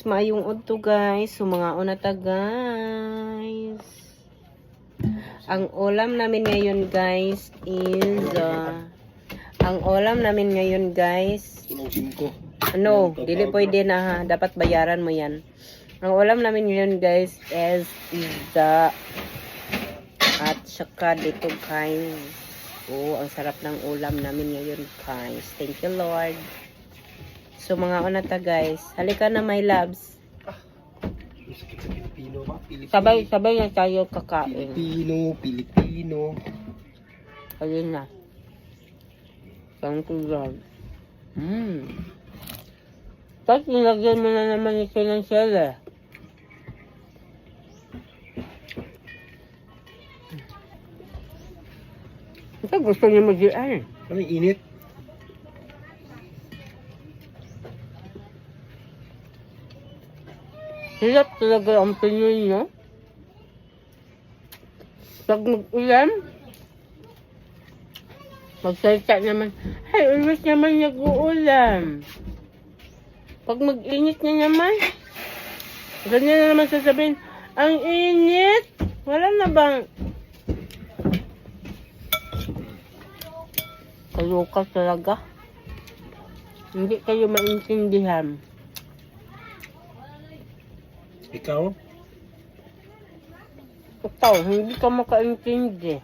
guys, maayong udto guys. Mga una ta guys. Ang ulam namin ngayon guys is ano, dili pwede na ha. Dapat bayaran mo yan. Ang ulam namin ngayon guys is isda at saka dito guys. Oh, ang sarap ng ulam namin ngayon guys. Thank you Lord. So mga una ta guys, halika na my loves. Pilipino ba? Sabay na tayo kakain. Pilipino. Ayun na. Thank you Lord. Tapos nilagyan mo na naman ito ng sele. Ito gusto niya mag-ian. Anong init? Hirap talaga ang Pinoy, no? Pag mag-ulam, magsalita naman, ay, always naman nag-uulam. Pag mag-init na naman, ganyan na naman sasabihin, ang init! Wala na bang... Kalukas talaga. Hindi kayo maintindihan. Ikaw? Ikaw, hindi ka makaintindi.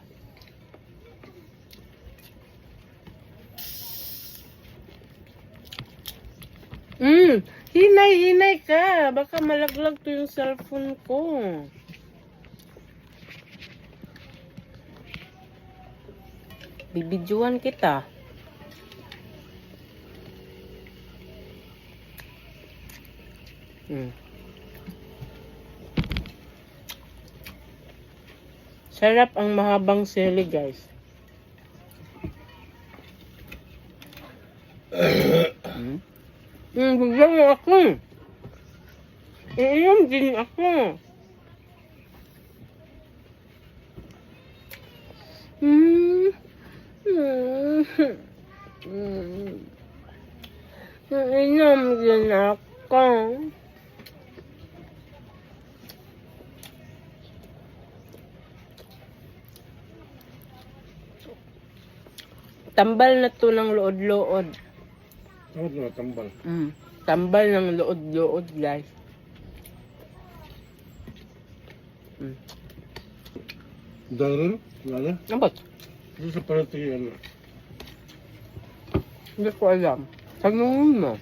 Hinay ka. Baka malaglag to yung cellphone ko. Bibidyohan kita. Sarap ang mahabang sili, guys. Bigyan mo ako. Iinom din ako. Iinom din ako. Tambal na to ng lood-lood. Ano na tambal? Tambal ng lood-lood, guys. Dahil? Wala na? Abot? Ito sa parati ano? Hindi ko alam. Tanungin mo.